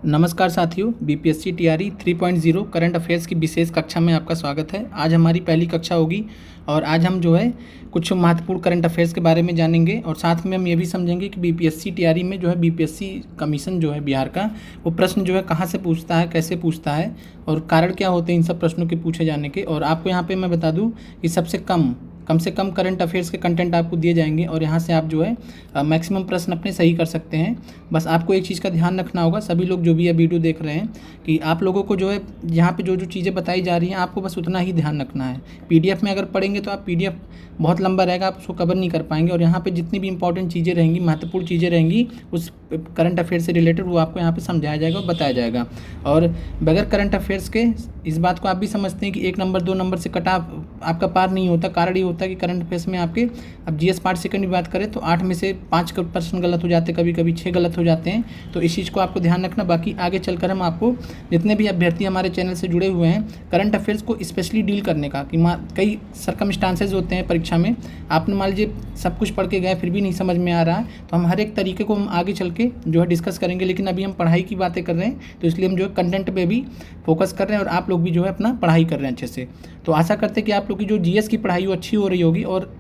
नमस्कार साथियों, BPSC TRE 3.0 current affairs की विशेष कक्षा में आपका स्वागत है। आज हमारी पहली कक्षा होगी और आज हम कुछ महत्वपूर्ण करंट अफेयर्स के बारे में जानेंगे और साथ में हम ये भी समझेंगे कि बीपीएससी टीआरई में बीपीएससी कमीशन बिहार का वो प्रश्न कहाँ से पूछता है, कैसे पूछता है और कारण क्या होते हैं इन सब प्रश्नों के पूछे जाने के। और आपको यहाँ पर मैं बता दूँ कि सबसे कम से कम करंट अफेयर्स के कंटेंट आपको दिए जाएंगे और यहाँ से आप मैक्सिमम प्रश्न अपने सही कर सकते हैं। बस आपको एक चीज़ का ध्यान रखना होगा, सभी लोग जो भी ये वीडियो देख रहे हैं, कि आप लोगों को यहाँ पे जो चीज़ें बताई जा रही हैं आपको बस उतना ही ध्यान रखना है। पीडीएफ में अगर पढ़ेंगे तो आप पीडीएफ बहुत लंबा रहेगा, आप उसको कवर नहीं कर पाएंगे और यहाँ पे जितनी भी इंपॉर्टेंट चीज़ें रहेंगी, महत्वपूर्ण चीज़ें रहेंगी उस करंट अफेयर से रिलेटेड, वो आपको यहाँ पे समझाया जाएगा और बताया जाएगा। और बगैर करंट अफेयर्स के इस बात को आप भी समझते हैं कि 1 नंबर 2 नंबर से कटा आपका पार नहीं होता। कारण ये होता है कि करंट अफेयर्स में आपके, अब जीएस पार्ट सेकंड की बात करें तो 8 में से 5 प्रश्न गलत हो जाते हैं, कभी कभी 6 गलत हो जाते हैं। तो इस चीज़ को आपको ध्यान रखना। बाकी आगे चलकर हम आपको, जितने भी अभ्यर्थी हमारे चैनल से जुड़े हुए हैं, करंट अफेयर्स को स्पेशली डील करने का, कि कई सर्कमस्टांसेस होते हैं परीक्षा में, आपने मान लीजिए सब कुछ पढ़ के गए फिर भी नहीं समझ में आ रहा है, तो हम हर एक तरीके को हम आगे चल के डिस्कस करेंगे। लेकिन अभी हम पढ़ाई की बातें कर रहे हैं तो इसलिए हम कंटेंट पे भी फोकस कर रहे हैं और आप लोग भी अपना पढ़ाई कर रहे हैं अच्छे से। तो आशा करते हैं कि आप लोग की जो जीएस की पढ़ाई वो अच्छी हो रही होगी और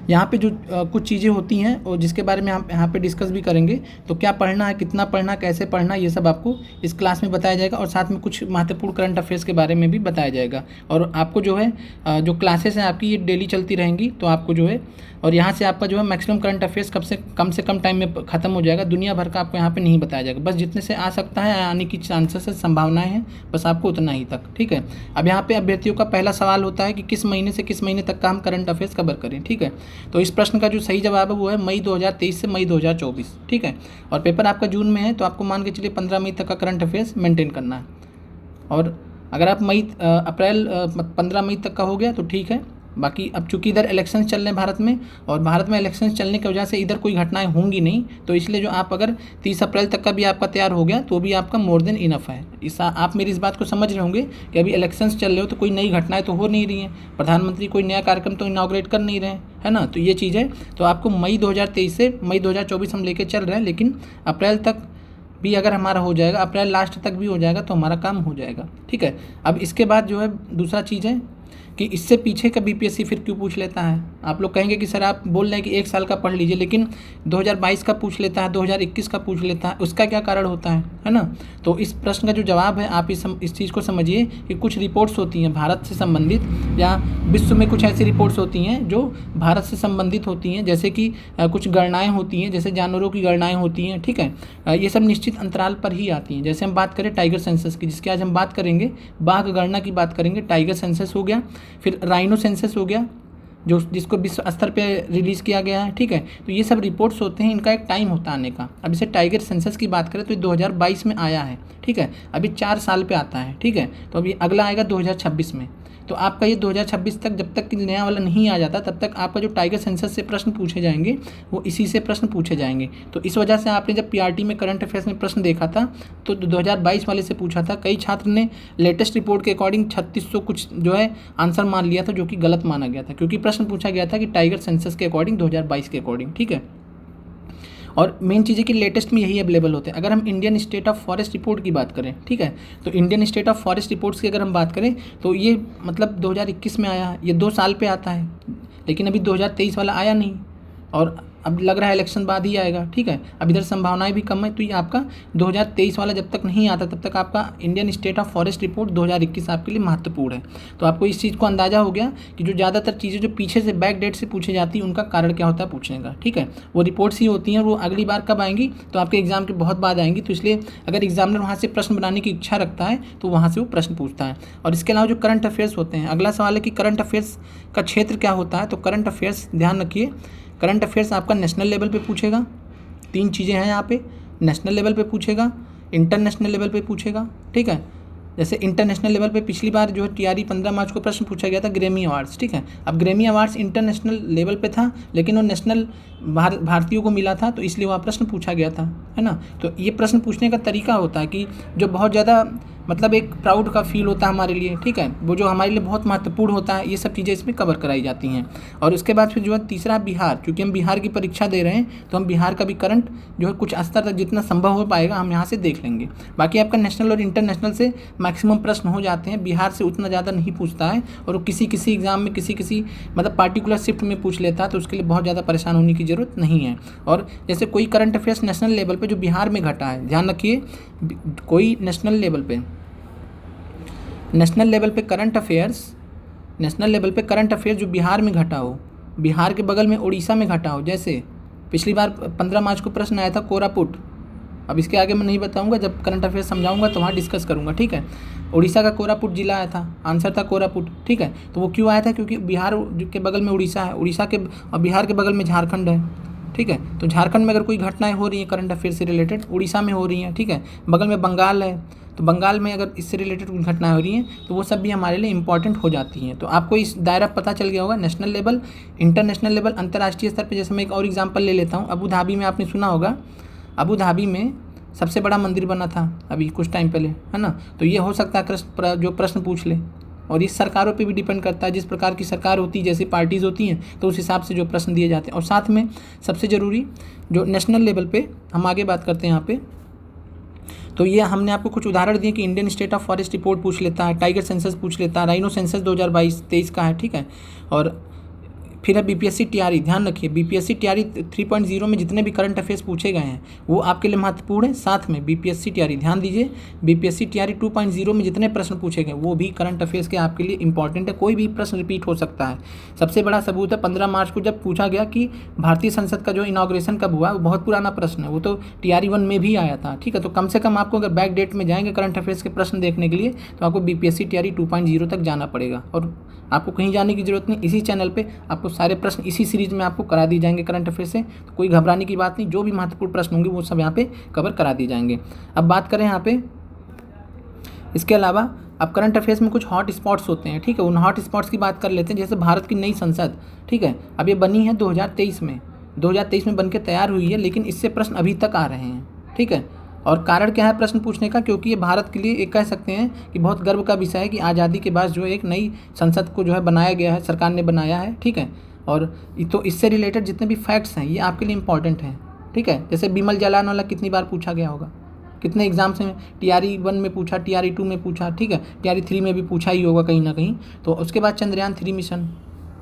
यहाँ पे कुछ चीज़ें होती हैं और जिसके बारे में हम यहाँ पे डिस्कस भी करेंगे। तो क्या पढ़ना है, कितना पढ़ना, कैसे पढ़ना, ये सब आपको इस क्लास में बताया जाएगा और साथ में कुछ महत्वपूर्ण करंट अफेयर्स के बारे में भी बताया जाएगा। और आपको जो क्लासेस हैं आपकी, ये डेली चलती रहेंगी। तो आपको और यहाँ से आपका मैक्सिमम करंट अफेयर्स कम से कम टाइम में ख़त्म हो जाएगा। दुनिया भर का आपको यहाँ पे नहीं बताया जाएगा, बस जितने से आ सकता है, आने की चांसेस है, संभावनाएं हैं, बस आपको उतना ही तक। ठीक है। अब यहाँ पे अभ्यर्थियों का पहला सवाल होता है कि किस महीने से किस महीने तक का हम करंट अफेयर्स कवर करें। ठीक है। तो इस प्रश्न का जो सही जवाब है वो है मई 2023 से मई 2024। ठीक है। और पेपर आपका जून में है तो आपको मान के चलिए 15 मई तक का करंट अफेयर्स मेंटेन करना है। और अगर आप अप्रैल 15 मई तक का हो गया तो ठीक है। बाकी अब चूंकि इधर इलेक्शंस चल रहे हैं भारत में, और भारत में इलेक्शंस चलने की वजह से इधर कोई घटनाएं होंगी नहीं, तो इसलिए आप अगर 30 अप्रैल तक का भी आपका तैयार हो गया तो भी आपका मोर देन इनफ है। आप मेरी इस बात को समझ रहे होंगे कि अभी इलेक्शंस चल रहे हो तो कोई नई घटनाएं तो हो नहीं रही हैं, प्रधानमंत्री कोई नया कार्यक्रम तो इनॉग्रेट कर नहीं रहे है ना। तो ये चीज़ है। तो आपको मई 2023 से मई 2024 हम लेके चल रहे हैं, लेकिन अप्रैल तक भी अगर हमारा हो जाएगा, अप्रैल लास्ट तक भी हो जाएगा तो हमारा काम हो जाएगा। ठीक है। अब इसके बाद दूसरा चीज़ है कि इससे पीछे का बीपीएससी फिर क्यों पूछ लेता है। आप लोग कहेंगे कि सर आप बोल रहे हैं कि 1 साल का पढ़ लीजिए, लेकिन 2022 का पूछ लेता है, 2021 का पूछ लेता है, उसका क्या कारण होता है ना। तो इस प्रश्न का जो जवाब है, आप इस चीज़ को समझिए कि कुछ रिपोर्ट्स होती हैं भारत से संबंधित, या विश्व में कुछ ऐसी रिपोर्ट्स होती हैं जो भारत से संबंधित होती हैं, जैसे कि कुछ गणनाएँ होती हैं, जैसे जानवरों की गणनाएँ होती हैं। ठीक है। ये सब निश्चित अंतराल पर ही आती हैं। जैसे हम बात करें टाइगर सेंसस की, जिसकी आज हम बात करेंगे, बाघ गणना की बात करेंगे, टाइगर सेंसस हो गया, फिर राइनो सेंसस हो गया जिसको विश्व स्तर पे रिलीज़ किया गया है। ठीक है। तो ये सब रिपोर्ट्स होते हैं, इनका एक टाइम होता है आने का। अब जैसे टाइगर सेंसस की बात करें तो 2022 में आया है। ठीक है। अभी 4 साल पे आता है। ठीक है। तो अभी अगला आएगा 2026 में। तो आपका ये 2026 तक, जब तक कि नया वाला नहीं आ जाता, तब तक आपका जो टाइगर सेंसस से प्रश्न पूछे जाएंगे वो इसी से प्रश्न पूछे जाएंगे। तो इस वजह से आपने जब पीआरटी में करंट अफेयर्स में प्रश्न देखा था तो 2022 वाले से पूछा था। कई छात्र ने लेटेस्ट रिपोर्ट के अकॉर्डिंग 3600 कुछ आंसर मान लिया था, जो कि गलत माना गया था, क्योंकि प्रश्न पूछा गया था कि टाइगर सेंसस के अकॉर्डिंग 2022 के अकॉर्डिंग। ठीक है। और मेन चीज़ है कि लेटेस्ट में यही अवेलेबल होते हैं। अगर हम Indian state of forest report की बात करें, ठीक है, तो Indian state of forest reports की अगर हम बात करें तो ये 2021 में आया है, ये 2 साल पे आता है, लेकिन अभी 2023 वाला आया नहीं और अब लग रहा है इलेक्शन बाद ही आएगा। ठीक है। अब इधर संभावनाएं भी कम है, तो ये आपका 2023 वाला जब तक नहीं आता तब तक आपका Indian state of forest report 2021 आपके लिए महत्वपूर्ण है। तो आपको इस चीज़ को अंदाज़ा हो गया कि जो ज़्यादातर चीज़ें जो पीछे से बैक डेट से पूछी जाती है उनका कारण क्या होता है पूछने का। ठीक है। वो रिपोर्ट्स ही होती हैं, वो अगली बार कब आएंगी, तो आपके एग्जाम के बहुत बाद आएंगी। तो इसलिए अगर एग्जामिनर वहाँ से प्रश्न बनाने की इच्छा रखता है तो वहाँ से वो प्रश्न पूछता है। और इसके अलावा जो करंट अफेयर्स होते हैं, अगला सवाल है कि करंट अफेयर्स का क्षेत्र क्या होता है। तो करंट अफेयर्स, ध्यान रखिए, करंट अफेयर्स आपका नेशनल लेवल पे पूछेगा। 3 चीज़ें हैं यहाँ पे, नेशनल लेवल पे पूछेगा, इंटरनेशनल लेवल पे पूछेगा। ठीक है। जैसे इंटरनेशनल लेवल पे पिछली बार टीआरई 15 मार्च को प्रश्न पूछा गया था ग्रैमी अवार्ड्स। ठीक है। अब ग्रैमी अवार्ड्स इंटरनेशनल लेवल पे था, लेकिन वो नेशनल भारतीयों को मिला था, तो इसलिए वहाँ प्रश्न पूछा गया था, है ना। तो ये प्रश्न पूछने का तरीका होता है कि जो बहुत ज़्यादा मतलब एक प्राउड का फील होता है हमारे लिए, ठीक है, वो जो हमारे लिए बहुत महत्वपूर्ण होता है, ये सब चीज़ें इसमें कवर कराई जाती हैं। और उसके बाद फिर जो है तीसरा बिहार, क्योंकि हम बिहार की परीक्षा दे रहे हैं तो हम बिहार का भी करंट जो है कुछ स्तर तक जितना संभव हो पाएगा हम यहाँ से देख लेंगे। बाकी आपका नेशनल और इंटरनेशनल से मैक्सिमम प्रश्न हो जाते हैं, बिहार से उतना ज़्यादा नहीं पूछता है, और वो किसी किसी एग्जाम में किसी मतलब पार्टिकुलर शिफ्ट में पूछ लेता है, तो उसके लिए बहुत ज़्यादा परेशान होने की ज़रूरत नहीं है। और जैसे कोई करंट अफेयर्स नेशनल लेवल पे जो बिहार में घटा है, ध्यान रखिए, कोई नेशनल लेवल पे करंट अफेयर्स जो बिहार में घटा हो, बिहार के बगल में उड़ीसा में घटा हो, जैसे पिछली बार 15 मार्च को प्रश्न आया था कोरापुट, अब इसके आगे मैं नहीं बताऊंगा, जब करंट अफेयर्स समझाऊंगा तो वहाँ डिस्कस करूंगा, ठीक है। उड़ीसा का कोरापुट जिला आया था, आंसर था कोरापुट, ठीक है। तो वो क्यों आया था, क्योंकि बिहार के बगल में उड़ीसा है, उड़ीसा के और बिहार के बगल में झारखंड है, ठीक है। तो झारखंड में अगर कोई घटनाएं हो रही हैं करंट अफेयर से रिलेटेड, उड़ीसा में हो रही हैं, ठीक है, बगल में बंगाल है, तो बंगाल में अगर इससे रिलेटेड कुछ घटनाएं हो रही हैं तो वो सब भी हमारे लिए इंपॉर्टेंट हो जाती हैं। तो आपको इस दायरा पता चल गया होगा, नेशनल लेवल, इंटरनेशनल लेवल, अंतर्राष्ट्रीय स्तर पर। जैसे मैं एक और एग्जाम्पल ले लेता हूँ, अबू धाबी में आपने सुना होगा, अबू धाबी में सबसे बड़ा मंदिर बना था अभी कुछ टाइम पहले, है ना। तो ये हो सकता है जो प्रश्न पूछ ले, और इस सरकारों पे भी डिपेंड करता है, जिस प्रकार की सरकार होती है, जैसी पार्टीज़ होती हैं, तो उस हिसाब से जो प्रश्न दिए जाते हैं। और साथ में सबसे ज़रूरी जो नेशनल लेवल पे हम आगे बात करते हैं यहाँ पे, तो ये हमने आपको कुछ उदाहरण दिए कि Indian state of forest report पूछ लेता है, टाइगर सेंसस पूछ लेता है, राइनो सेंसस 2022-23 का है, ठीक है। और फिर है बीपीएससी टीआरई, ध्यान रखिए बीपीएससी टीआरई 3.0 में जितने भी करंट अफेयर्स पूछे गए हैं वो आपके लिए महत्वपूर्ण है। साथ में बीपीएससी टीआरई, ध्यान दीजिए, बीपीएससी टीआरई 2.0 में जितने प्रश्न पूछे गए वो भी करंट अफेयर्स के आपके लिए इंपॉर्टेंट है, कोई भी प्रश्न रिपीट हो सकता है। सबसे बड़ा सबूत है 15 मार्च को जब पूछा गया कि भारतीय संसद का जो इनाग्रेशन कब हुआ, वो बहुत पुराना प्रश्न है, वो तो टीआरई 1 में भी आया था, ठीक है। तो कम से कम आपको अगर बैक डेट में जाएंगे करंट अफेयर्स के प्रश्न देखने के लिए तो आपको बीपीएससी टीआरई 2.0 तक जाना पड़ेगा, और आपको कहीं जाने की जरूरत नहीं, इसी चैनल पे आपको सारे प्रश्न इसी सीरीज में आपको करा दिए जाएंगे करंट अफेयर से, तो कोई घबराने की बात नहीं, जो भी महत्वपूर्ण प्रश्न होंगे वो सब यहाँ पे कवर करा दिए जाएंगे। अब बात करें यहाँ पे, इसके अलावा अब करंट अफेयर्स में कुछ हॉट स्पॉट्स होते हैं, ठीक है, उन हॉट स्पॉट्स की बात कर लेते हैं। जैसे भारत की नई संसद, ठीक है, अब ये बनी है 2023 में बन के तैयार हुई है, लेकिन इससे प्रश्न अभी तक आ रहे हैं, ठीक है। और कारण क्या है प्रश्न पूछने का, क्योंकि ये भारत के लिए एक कह सकते हैं कि बहुत गर्व का विषय है कि आज़ादी के बाद जो एक नई संसद को जो है बनाया गया है, सरकार ने बनाया है, ठीक है। और तो इससे रिलेटेड जितने भी फैक्ट्स हैं ये आपके लिए इंपॉर्टेंट हैं, ठीक है। जैसे बिमल जालान वाला कितनी बार पूछा गया होगा, कितने एग्जाम्स में, टीआरई 1 में पूछा, टीआरई 2 में पूछा, ठीक है, टीआरई 3 में भी पूछा ही होगा कहीं ना कहीं। तो उसके बाद चंद्रयान 3 मिशन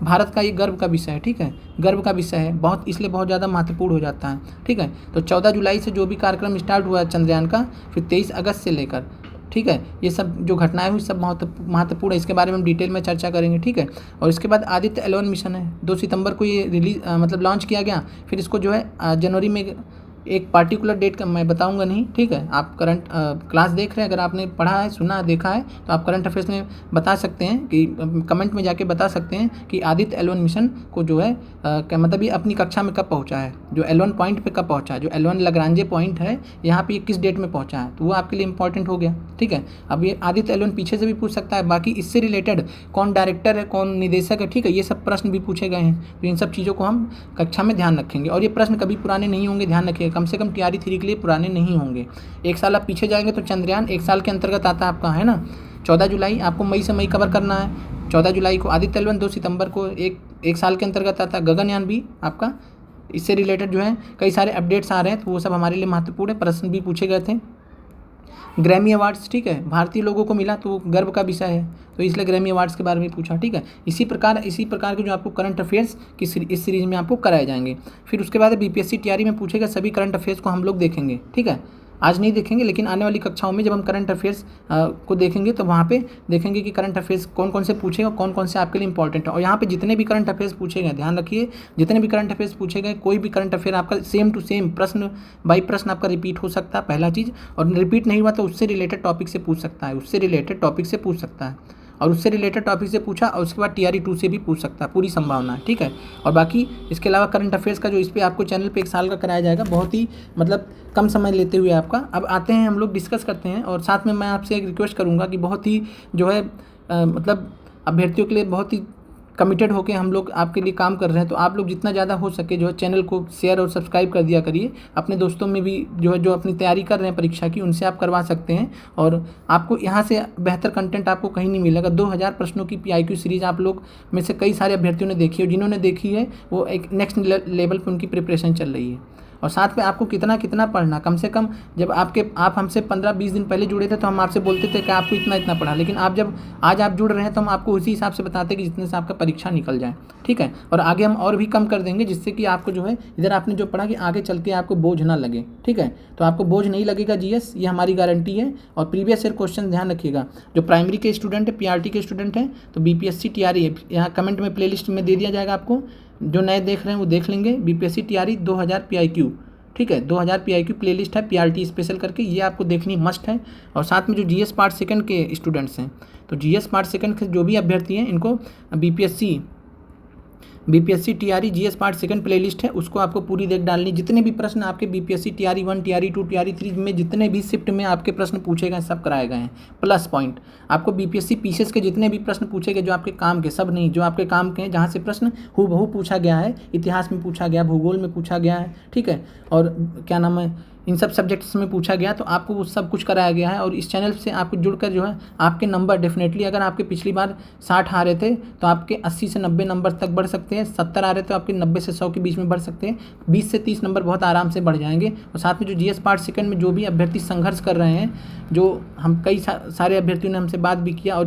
भारत का ये गर्व का विषय है, ठीक है, गर्व का विषय है बहुत, इसलिए बहुत ज़्यादा महत्वपूर्ण हो जाता है, ठीक है। तो 14 जुलाई से जो भी कार्यक्रम स्टार्ट हुआ है चंद्रयान का, फिर 23 अगस्त से लेकर, ठीक है, ये सब जो घटनाएं हुई सब महत्वपूर्ण है, इसके बारे में हम डिटेल में चर्चा करेंगे, ठीक है। और इसके बाद आदित्य L1 मिशन है, 2 सितंबर को ये रिलीज मतलब लॉन्च किया गया, फिर इसको जो है जनवरी में एक पार्टिकुलर डेट का मैं बताऊंगा नहीं, ठीक है। आप करंट क्लास देख रहे हैं, अगर आपने पढ़ा है, सुना, देखा है, तो आप करंट अफेयर्स में बता सकते हैं कि कमेंट में जाके बता सकते हैं कि आदित्य L1 मिशन को जो है क्या मतलब ये अपनी कक्षा में कब पहुंचा है, जो L1 पॉइंट पे कब पहुंचा है, जो L1 लग्रांजे पॉइंट है यहाँ पे ये किस डेट में पहुँचा है, तो वो आपके लिए इंपॉर्टेंट हो गया, ठीक है। अब ये आदित्य L1 पीछे से भी पूछ सकता है, बाकी इससे रिलेटेड कौन डायरेक्टर है, कौन निदेशक है, ठीक है, ये सब प्रश्न भी पूछे गए हैं। तो इन सब चीज़ों को हम कक्षा में ध्यान रखेंगे, और ये प्रश्न कभी पुराने नहीं होंगे, ध्यान रखिएगा, कम से कम टीआरई 3 के लिए पुराने नहीं होंगे। एक साल आप पीछे जाएंगे तो चंद्रयान एक साल के अंतर्गत आता है आपका, है ना। 14 जुलाई आपको मई से मई कवर करना है, 14 जुलाई को आदित्य L1, 2 सितंबर को एक साल के अंतर्गत आता है। गगनयान भी आपका इससे रिलेटेड जो है कई सारे अपडेट्स आ रहे हैं, तो वो सब हमारे लिए महत्वपूर्ण है, प्रश्न भी पूछे गए थे। ग्रैमी अवार्ड्स, ठीक है, भारतीय लोगों को मिला तो गर्व का विषय है, तो इसलिए ग्रैमी अवार्ड्स के बारे में पूछा, ठीक है। इसी प्रकार के जो आपको करंट अफेयर्स की इस सीरीज में आपको कराए जाएंगे। फिर उसके बाद बीपीएससी टीआरई में पूछे गए सभी करंट अफेयर्स को हम लोग देखेंगे, ठीक है। आज नहीं देखेंगे, लेकिन आने वाली कक्षाओं में जब हम करंट अफेयर्स को देखेंगे तो वहाँ पे देखेंगे कि करंट अफेयर्स कौन कौन से पूछेगा, कौन कौन से आपके लिए इंपॉर्टेंट है। और यहाँ पे जितने भी करंट अफेयर्स पूछे गए, ध्यान रखिए, जितने भी करंट अफेयर्स पूछे गए, कोई भी करंट अफेयर आपका सेम टू सेम प्रश्न बाई प्रश्न आपका रिपीट हो सकता है, पहला चीज़। और रिपीट नहीं हुआ तो उससे रिलेटेड टॉपिक से पूछ सकता है, और उससे रिलेटेड टॉपिक से पूछा, और उसके बाद टीआरई 2 से भी पूछ सकता है, पूरी संभावना है, ठीक है। और बाकी इसके अलावा करंट अफेयर्स का जो इस पर आपको चैनल पे 1 साल का कराया जाएगा, बहुत ही मतलब कम समय लेते हुए आपका। अब आते हैं हम लोग डिस्कस करते हैं, और साथ में मैं आपसे एक रिक्वेस्ट करूँगा कि बहुत ही जो है मतलब अभ्यर्थियों के लिए बहुत ही कमिटेड होकर हम लोग आपके लिए काम कर रहे हैं, तो आप लोग जितना ज़्यादा हो सके जो है चैनल को शेयर और सब्सक्राइब कर दिया करिए। अपने दोस्तों में भी जो है जो अपनी तैयारी कर रहे हैं परीक्षा की, उनसे आप करवा सकते हैं। और आपको यहाँ से बेहतर कंटेंट आपको कहीं नहीं मिलेगा। 2000 प्रश्नों की PIQ सीरीज़ आप लोग में से कई सारे अभ्यर्थियों ने देखी है, जिन्होंने देखी है वो एक नेक्स्ट लेवल पर उनकी प्रिपरेशन चल रही है। और साथ में आपको कितना पढ़ना, कम से कम जब आप हमसे 15-20 दिन पहले जुड़े थे तो हम आपसे बोलते थे कि आपको इतना पढ़ा, लेकिन आप जब आज आप जुड़ रहे हैं तो हम आपको उसी हिसाब से बताते हैं कि जितने से आपका परीक्षा निकल जाए, ठीक है। और आगे हम और भी कम कर देंगे, जिससे कि आपको जो है इधर आपने जो पढ़ा कि आगे चल के आपको बोझ ना लगे, ठीक है। तो आपको बोझ नहीं लगेगा GS, ये हमारी गारंटी है। और प्रीवियस ईयर क्वेश्चन ध्यान रखिएगा, जो प्राइमरी के स्टूडेंट है, PRT के स्टूडेंट हैं, तो BPSC TRE यहाँ कमेंट में प्लेलिस्ट में दे दिया जाएगा आपको, जो नए देख रहे हैं वो देख लेंगे। BPSC TRE 2000 PIQ, ठीक है, 2000 PIQ प्लेलिस्ट है PRT स्पेशल करके, ये आपको देखनी मस्ट है। और साथ में जो GS पार्ट सेकंड के स्टूडेंट्स हैं, तो GS पार्ट सेकंड के जो भी अभ्यर्थी हैं, इनको BPSC TRE GS part second playlist है, उसको आपको पूरी देख डालनी। जितने भी प्रश्न आपके BPSC TRE 1 TRE 2 TRE 3 में जितने भी शिफ्ट में आपके प्रश्न पूछे गए सब कराए गए हैं। प्लस पॉइंट आपको BPSC PCS के जितने भी प्रश्न पूछे गए जो आपके काम के, सब नहीं, जो आपके काम के हैं, जहाँ से प्रश्न हूबहू पूछा गया है, इतिहास में पूछा गया, भूगोल में पूछा गया है, ठीक है, और क्या नाम है, इन सब सब्जेक्ट्स में पूछा गया, तो आपको वो सब कुछ कराया गया है। और इस चैनल से आपको जुड़कर जो है आपके नंबर डेफिनेटली, अगर आपके पिछली बार 60 आ रहे थे तो आपके 80 से 90 नंबर तक बढ़ सकते हैं, 70 आ रहे तो आपके 90 से 100 के बीच में बढ़ सकते हैं, 20 से 30 नंबर बहुत आराम से बढ़ जाएंगे। और साथ में जो GS पार्ट सेकंड में जो भी अभ्यर्थी संघर्ष कर रहे हैं, जो हम कई सारे अभ्यर्थियों ने हमसे बात भी किया,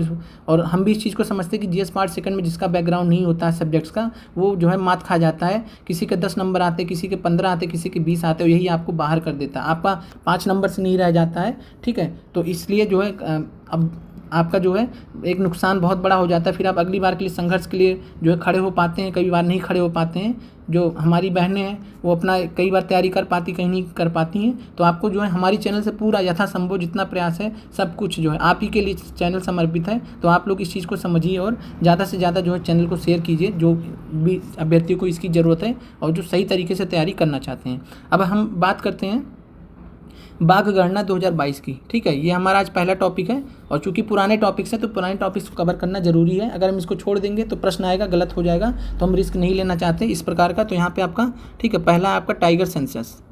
और हम भी इस चीज़ को समझते हैं कि GS पार्ट सेकंड में जिसका बैकग्राउंड नहीं होता है सब्जेक्ट्स का, वो जो है मात खा जाता है। किसी के 10 नंबर आते, किसी के 15 आते, किसी के 20 आते, और यही आपको बाहर कर देता है, आपका 5 नंबर से नहीं रह जाता है, ठीक है। तो इसलिए जो है अब आपका जो है एक नुकसान बहुत बड़ा हो जाता है, फिर आप अगली बार के लिए संघर्ष के लिए जो है खड़े हो पाते हैं, कई बार नहीं खड़े हो पाते हैं। जो हमारी बहनें हैं वो अपना कई बार तैयारी कर पाती, कहीं नहीं कर पाती हैं, तो आपको जो है हमारी चैनल से पूरा यथासंभव जितना प्रयास है सब कुछ जो है आप ही के लिए चैनल समर्पित है। तो आप लोग इस चीज़ को समझिए और ज़्यादा से ज़्यादा जो है चैनल को शेयर कीजिए, जो भी अभ्यर्थियों को इसकी ज़रूरत है और जो सही तरीके से तैयारी करना चाहते हैं। अब हम बात करते हैं बाघ गणना 2022 की, ठीक है। ये हमारा आज पहला टॉपिक है, और चूंकि पुराने टॉपिक्स हैं तो पुराने टॉपिक्स को कवर करना जरूरी है। अगर हम इसको छोड़ देंगे तो प्रश्न आएगा, गलत हो जाएगा, तो हम रिस्क नहीं लेना चाहते इस प्रकार का। तो यहाँ पे आपका, ठीक है, पहला आपका टाइगर सेंसस।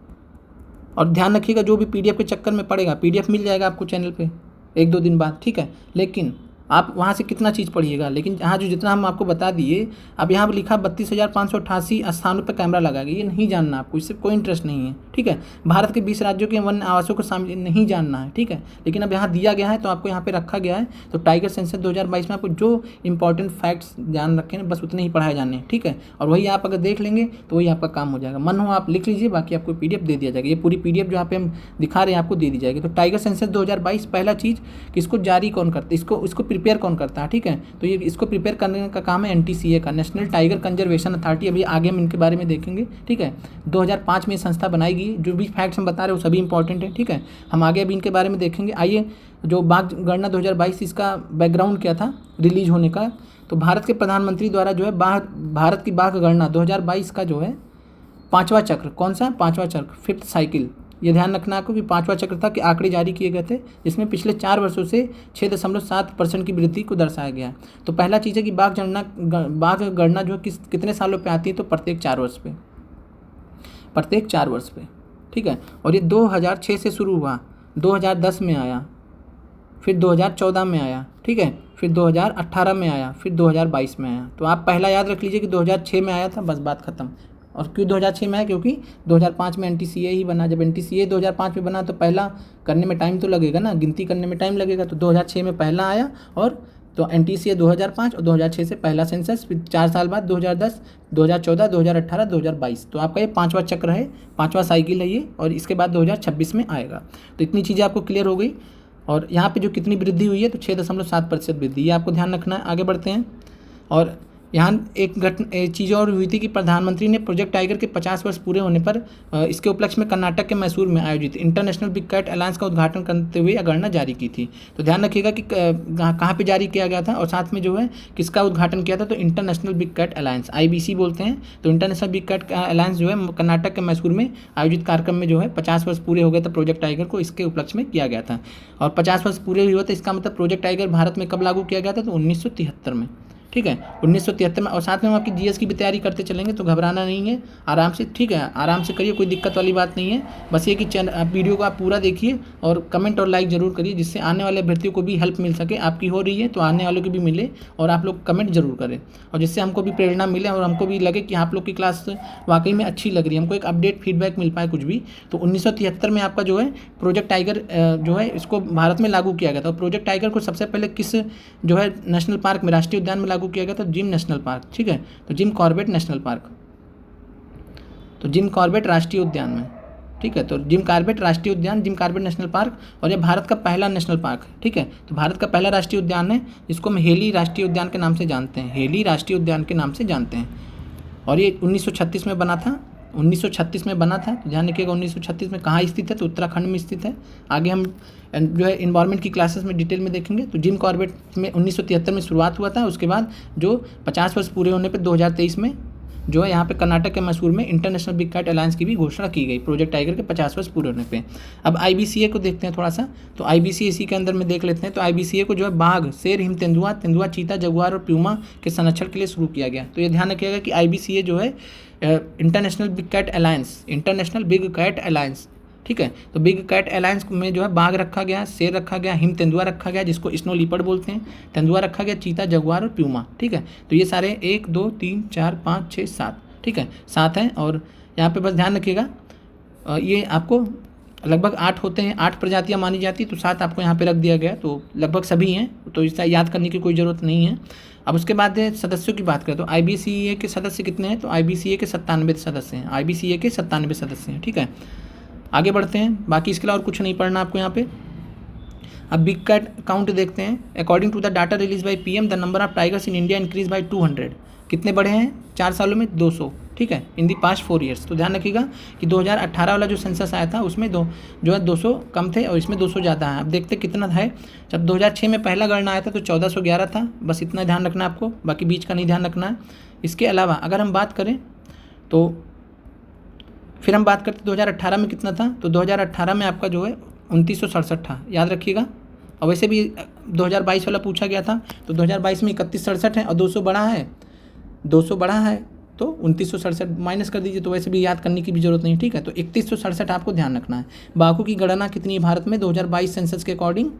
और ध्यान रखिएगा जो भी PDF के चक्कर में पड़ेगा, PDF मिल जाएगा आपको चैनल पे 1-2 दिन बाद, ठीक है। लेकिन आप वहाँ से कितना चीज़ पढ़िएगा, लेकिन यहाँ जो जितना हम आपको बता दिए, अब यहाँ पर लिखा 32,588 स्थानों पर कैमरा लगाएगा, ये नहीं जानना आपको, इससे कोई इंटरेस्ट नहीं है, ठीक है। भारत के 20 राज्यों के वन आवासों को शामिल नहीं जानना है, ठीक है। लेकिन अब यहाँ दिया गया है तो आपको यहाँ पे रखा गया है। तो टाइगर सेंसस 2022 में आपको जो इंपॉर्टेंट फैक्ट्स ध्यान रखें, बस उतने ही पढ़ाए जाने हैं, ठीक है। और वही आप अगर देख लेंगे तो वही आपका काम हो जाएगा। मन हो आप लिख लीजिए, बाकी आपको PDF दे दिया जाएगा। ये पूरी PDF जो यहाँ पे हम दिखा रहे हैं आपको दे दी जाएगी। तो टाइगर सेंसस 2022 पहला चीज़ कि इसको जारी कौन करता है, इसको प्रिपेयर कौन करता है, ठीक है। तो ये इसको प्रिपेयर करने का काम है NTCA का, नेशनल टाइगर कंजर्वेशन अथॉरिटी। अभी आगे हम इनके बारे में देखेंगे, ठीक है। 2005 में संस्था बनाई गई। जो भी फैक्ट्स हम बता रहे हैं वो सभी इंपॉर्टेंट है, ठीक है। हम आगे अभी इनके बारे में देखेंगे। आइए, जो बाघ गणना 2022 इसका बैकग्राउंड क्या था रिलीज होने का। तो भारत के प्रधानमंत्री द्वारा जो है भारत की बाघ गणना 2022 का जो है 5वां चक्र, कौन सा 5वां चक्र, 5th साइकिल, ये ध्यान रखना आपको कि 5वां चक्र था कि आंकड़े जारी किए गए थे, जिसमें पिछले 4 वर्षों से 6.7% की वृद्धि को दर्शाया गया है। तो पहला चीज़ है कि बाघ गणना जो कितने सालों पे आती है, तो प्रत्येक 4 वर्ष पे, ठीक है। और ये 2006 से शुरू हुआ, 2010 में आया, फिर 2014 में आया, ठीक है, फिर 2018 में आया, फिर 2022 में आया। तो आप पहला याद रख लीजिए कि 2006 में आया था, बस बात खत्म। और क्यों 2006 में आया, क्योंकि 2005 में NTCA ही बना। जब NTCA 2005 में बना तो पहला करने में टाइम तो लगेगा ना, गिनती करने में टाइम लगेगा। तो 2006 में पहला आया, और तो NTCA 2005 और 2006 से पहला सेंसस, फिर 4 साल बाद 2010, 2014, 2018, 2022। तो आपका ये 5वां चक्र है, 5वां साइकिल है ये, और इसके बाद 2026 में आएगा। तो इतनी चीज़ें आपको क्लियर हो गई। और यहाँ पे जो कितनी वृद्धि हुई है, तो 6.7% वृद्धि, ये आपको ध्यान रखना है। आगे बढ़ते हैं। और यहाँ एक चीज़ और हुई थी कि प्रधानमंत्री ने प्रोजेक्ट टाइगर के 50 वर्ष पूरे होने पर इसके उपलक्ष्य में कर्नाटक के मैसूर में आयोजित इंटरनेशनल बिग कैट अलायंस का उद्घाटन करते हुए यह गणना जारी की थी। तो ध्यान रखिएगा कि कहाँ पे जारी किया गया था, और साथ में जो है किसका उद्घाटन किया था, तो International Big Cat Alliance, IBC बोलते हैं। तो इंटरनेशनल बिग कैट अलायंस जो है कर्नाटक के मैसूर में आयोजित कार्यक्रम में जो है 50 वर्ष पूरे हो गए थे प्रोजेक्ट टाइगर को, इसके उपलक्ष्य में किया गया था। और 50 वर्ष पूरे हुए थे, इसका मतलब प्रोजेक्ट टाइगर भारत में कब लागू किया गया था, तो 1973 में, ठीक है, 1973 में। और साथ में हम आपकी जीएस की भी तैयारी करते चलेंगे, तो घबराना नहीं है, आराम से, ठीक है, आराम से करिए, कोई दिक्कत वाली बात नहीं है। बस ये कि वीडियो को आप पूरा देखिए और कमेंट और लाइक ज़रूर करिए, जिससे आने वाले अभ्यर्थियों को भी हेल्प मिल सके। आपकी हो रही है तो आने वालों की भी मिले, और आप लोग कमेंट जरूर करें, और जिससे हमको भी प्रेरणा मिले और हमको भी लगे कि आप लोग की क्लास वाकई में अच्छी लग रही है, हमको एक अपडेट फीडबैक मिल पाए कुछ भी। तो 1973 में आपका जो है प्रोजेक्ट टाइगर जो है इसको भारत में लागू किया गया था। प्रोजेक्ट टाइगर को सबसे पहले किस जो है नेशनल पार्क में, राष्ट्रीय उद्यान में लागू किया गया था? जिम नेशनल पार्क, ठीक है, तो जिम कॉर्बेट नेशनल पार्क, तो जिम कॉर्बेट राष्ट्रीय उद्यान में, ठीक है, तो जिम कॉर्बेट राष्ट्रीय उद्यान, जिम कॉर्बेट नेशनल पार्क, और ये भारत का पहला नेशनल पार्क है, ठीक है, तो भारत का पहला राष्ट्रीय उद्यान है, जिसको हम हेली राष्ट्रीय उद्यान के नाम से जानते हैं, हेली राष्ट्रीय उद्यान के नाम से जानते हैं। और ये 1936 में बना था, 1936 में बना था, तो ध्यान रखिएगा 1936 में कहाँ स्थित है? तो उत्तराखंड में स्थित है। आगे हम जो है इन्वायरमेंट की क्लासेस में डिटेल में देखेंगे। तो जिम कॉर्बेट में 1973 में शुरुआत हुआ था, उसके बाद जो 50 वर्ष पूरे होने पे 2023 में जो है यहाँ पे कर्नाटक के मैसूर में इंटरनेशनल बिग कैट अलायंस की भी घोषणा की गई प्रोजेक्ट टाइगर के 50 वर्ष पूरे होने पे। अब IBCA को देखते हैं थोड़ा सा, तो IBCA इसी के अंदर में देख लेते हैं। तो IBCA को जो है बाघ, शेर, हिम तेंदुआ, तेंदुआ, चीता, जगुआर और प्यूमा के संरक्षण के लिए शुरू किया गया। तो ये ध्यान रखिएगा कि IBCA जो है International Big Cat Alliance, International Big Cat Alliance, ठीक है, तो बिग कैट अलायंस में जो है बाघ रखा गया, शेर रखा गया, हिम तेंदुआ रखा गया जिसको स्नो लीपर्ड बोलते हैं, तेंदुआ रखा गया, चीता, जगुआर और प्यूमा, ठीक है। तो ये सारे 1 2 3 4 5 6 7, ठीक है, 7 हैं। और यहाँ पे बस ध्यान रखिएगा ये आपको लगभग 8 होते हैं, 8 प्रजातियाँ मानी जाती, तो 7 आपको यहाँ पे रख दिया गया, तो लगभग सभी हैं, तो इसका याद करने की कोई ज़रूरत नहीं है। अब उसके बाद सदस्यों की बात करें तो IBCA के सदस्य कितने हैं? तो IBCA के 97 सदस्य हैं, IBCA के 97 सदस्य हैं, ठीक है। आगे बढ़ते हैं, बाकी इसके अलावा और कुछ नहीं पढ़ना आपको यहाँ पे। अब बिग कैट काउंट देखते हैं। According to the data release by PM, the number of tigers in India increase by 200। कितने बढ़े हैं 4 सालों में? 200, ठीक है, इन दी पास्ट 4 ईयर्स। तो ध्यान रखिएगा कि 2018 वाला जो सेंसस आया था उसमें जो है 200 कम थे और इसमें 200 ज़्यादा है। अब देखते कितना है। जब 2006 में पहला गणना आया था तो 1411 था, बस इतना ध्यान रखना है आपको, बाकी बीच का नहीं ध्यान रखना है। इसके अलावा अगर हम बात करें तो फिर हम बात करते 2018 में कितना था, तो 2018 में आपका जो है 2967 था, याद रखिएगा। और वैसे भी 2022 वाला पूछा गया था, तो 2022 में 3167 है और 200 बढ़ा है, 200 बढ़ा है तो 2967 माइनस कर दीजिए, तो वैसे भी याद करने की भी जरूरत नहीं, ठीक है। तो 3167 आपको ध्यान रखना है। बाघों की गणना कितनी है भारत में 2022 सेंसस के अकॉर्डिंग,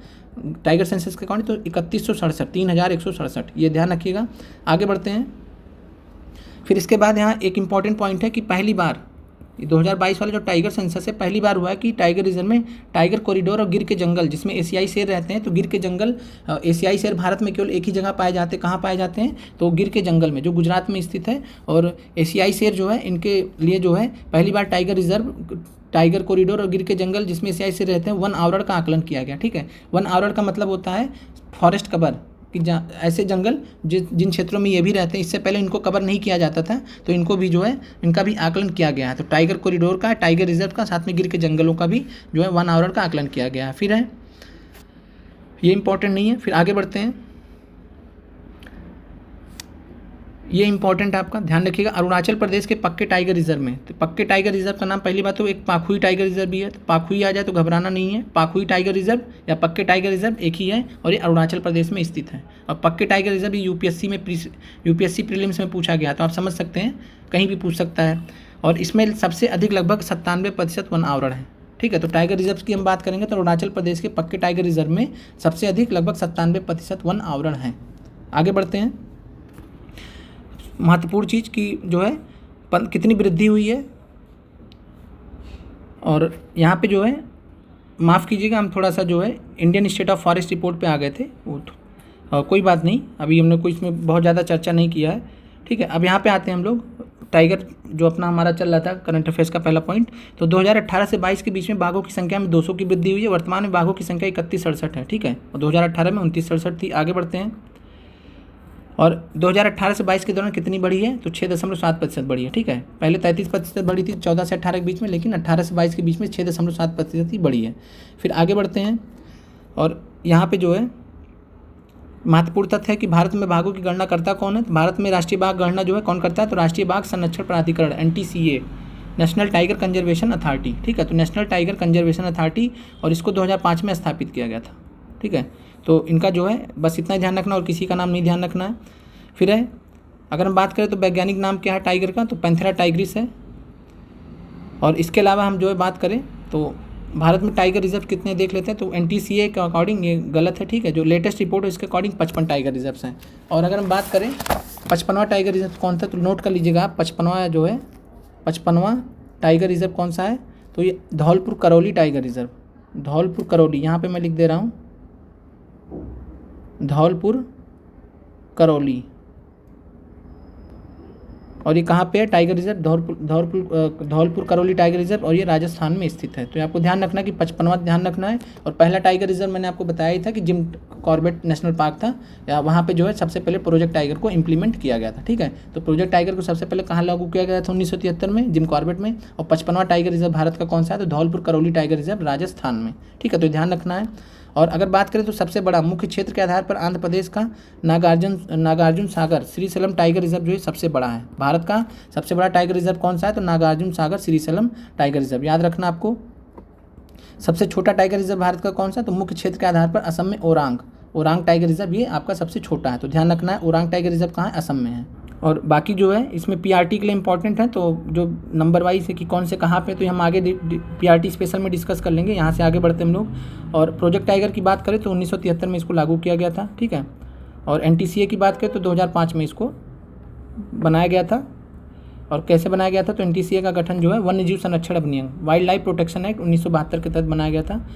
टाइगर सेंसस के अकॉर्डिंग? तो 3167, 3167, ये ध्यान रखिएगा। आगे बढ़ते हैं। फिर इसके बाद यहाँ एक इंपॉर्टेंट पॉइंट है कि पहली बार 2022 वाला जो टाइगर सेंसस है, पहली बार हुआ है कि टाइगर रिजर्व में टाइगर कॉरिडोर और गिर के जंगल, जिसमें एशियाई शेर रहते हैं, तो गिर के जंगल, एशियाई शेर भारत में केवल एक ही जगह पाए जाते हैं। कहाँ पाए जाते हैं? तो गिर के जंगल में, जो गुजरात में स्थित है। और एशियाई शेर जो है इनके लिए जो है पहली बार टाइगर रिजर्व, टाइगर कॉरिडोर और गिर के जंगल जिसमें एशियाई शेर रहते हैं, 1 आवरण का आकलन किया गया, ठीक है। 1 आवरण का मतलब होता है फॉरेस्ट कवर, कि ऐसे जंगल जिन क्षेत्रों में ये भी रहते हैं, इससे पहले इनको कवर नहीं किया जाता था, तो इनको भी जो है इनका भी आकलन किया गया है। तो टाइगर कॉरिडोर का, टाइगर रिजर्व का, साथ में गिर के जंगलों का भी जो है 1 आवरण का आकलन किया गया है। फिर है ये इंपॉर्टेंट नहीं है, फिर आगे बढ़ते हैं। ये इंपॉर्टेंट आपका ध्यान रखिएगा। अरुणाचल प्रदेश के पक्के टाइगर रिजर्व में, तो पक्के टाइगर रिजर्व का नाम पहली बात तो एक पाखुई टाइगर रिजर्व भी है, तो पाखुई आ जाए तो घबराना नहीं है। पाखुई टाइगर रिजर्व या पक्के टाइगर रिजर्व एक ही है और ये अरुणाचल प्रदेश में स्थित है। और पक्के टाइगर रिजर्व ये यूपीएससी प्रीलिम्स में पूछा गया, तो आप समझ सकते हैं कहीं भी पूछ सकता है। और इसमें सबसे अधिक लगभग 97% 1 आवरण है, ठीक है। तो टाइगर रिजर्व की हम बात करेंगे तो अरुणाचल प्रदेश के पक्के टाइगर रिजर्व में सबसे अधिक लगभग 97% 1 आवरण है। आगे बढ़ते हैं। महत्वपूर्ण चीज़ की जो है कितनी वृद्धि हुई है, और यहाँ पे जो है माफ़ कीजिएगा हम थोड़ा सा जो है Indian state of forest report पे आ गए थे, वो कोई बात नहीं, अभी हमने कोई इसमें बहुत ज़्यादा चर्चा नहीं किया है, ठीक है। अब यहाँ पे आते हैं हम लोग, टाइगर जो अपना हमारा चल रहा था करंट अफेयर्स का पहला पॉइंट। तो 2018 से 22 के बीच में बाघों की संख्या में 200 की वृद्धि हुई है। वर्तमान में बाघों की संख्या 3167 है, ठीक है, और 2018 में 2967 थी। आगे बढ़ते हैं। और 2018 से 22 के दौरान कितनी बढ़ी है, तो 6.7% बढ़ी है, ठीक है। पहले 33% बढ़ी थी 14 से 18 के बीच में, लेकिन 18 से 22 के बीच में 6.7% ही बढ़ी है। फिर आगे बढ़ते हैं। और यहाँ पे जो है महत्वपूर्ण तथ्य है कि भारत में बाघों की गणना करता कौन है, तो भारत में राष्ट्रीय बाघ गणना जो है कौन करता है, तो राष्ट्रीय बाघ संरक्षण प्राधिकरण, NTCA, national tiger conservation authority, ठीक है। तो नेशनल टाइगर कंजर्वेशन अथॉरिटी, और इसको 2005 में स्थापित किया गया था, ठीक है। तो इनका जो है बस इतना ध्यान रखना और किसी का नाम नहीं ध्यान रखना है। फिर है, अगर हम बात करें तो वैज्ञानिक नाम क्या है टाइगर का, तो पैंथेरा टाइग्रिस है। और इसके अलावा हम जो है बात करें तो भारत में टाइगर रिजर्व कितने देख लेते हैं, तो NTCA के अकॉर्डिंग ये गलत है, ठीक है। जो लेटेस्ट रिपोर्ट है इसके अकॉर्डिंग 55 टाइगर रिजर्व्स हैं। और अगर हम बात करें 55वां टाइगर रिजर्व कौन सा, तो नोट कर लीजिएगा आप, 55वां टाइगर रिजर्व कौन सा है, तो ये धौलपुर करौली टाइगर रिजर्व, धौलपुर करौली, यहाँ पे मैं लिख दे रहा हूँ धौलपुर करौली। और ये कहाँ पे है tiger reserve, Dholpur Karauli tiger reserve, और ये राजस्थान में स्थित है। तो ये आपको ध्यान रखना कि 55वां ध्यान रखना है। और पहला टाइगर रिजर्व मैंने आपको बताया ही था कि जिम कॉर्बेट नेशनल पार्क था, या वहाँ पे जो है सबसे पहले प्रोजेक्ट टाइगर को इम्प्लीमेंट किया गया था, ठीक है। तो प्रोजेक्ट टाइगर को सबसे पहले कहाँ लागू किया गया था, 1973 में जिम कॉर्बेट में। और 55वां टाइगर रिजर्व भारत का कौन सा है, तो धौलपुर करौली टाइगर रिजर्व राजस्थान में, ठीक है। तो ध्यान रखना है। और अगर बात करें तो सबसे बड़ा मुख्य क्षेत्र के आधार पर आंध्र प्रदेश का नागार्जुन सागर श्रीशैलम टाइगर रिजर्व जो है सबसे बड़ा है। भारत का सबसे बड़ा टाइगर रिजर्व कौन सा है, तो नागार्जुन सागर श्रीशैलम टाइगर रिजर्व, याद रखना आपको। सबसे छोटा टाइगर रिजर्व भारत का कौन सा, तो मुख्य क्षेत्र के आधार पर असम में ओरांग टाइगर रिजर्व, ये आपका सबसे छोटा है। तो ध्यान रखना है ओरांग टाइगर रिजर्व कहाँ है, असम में है। और बाकी जो है इसमें PRT के लिए इंपॉर्टेंट है, तो जो नंबर वाइज है कि कौन से कहाँ पे, तो हम आगे PRT स्पेशल में डिस्कस कर लेंगे। यहाँ से आगे बढ़ते हम लोग। और प्रोजेक्ट टाइगर की बात करें तो 1973 में इसको लागू किया गया था, ठीक है। और NTCA की बात करें तो 2005 में इसको बनाया गया था। और कैसे बनाया गया था, तो NTCA का गठन जो है वन्य जीव संरक्षण अधिनियम वाइल्ड लाइफ प्रोटेक्शन एक्ट 1972 के तहत बनाया गया था।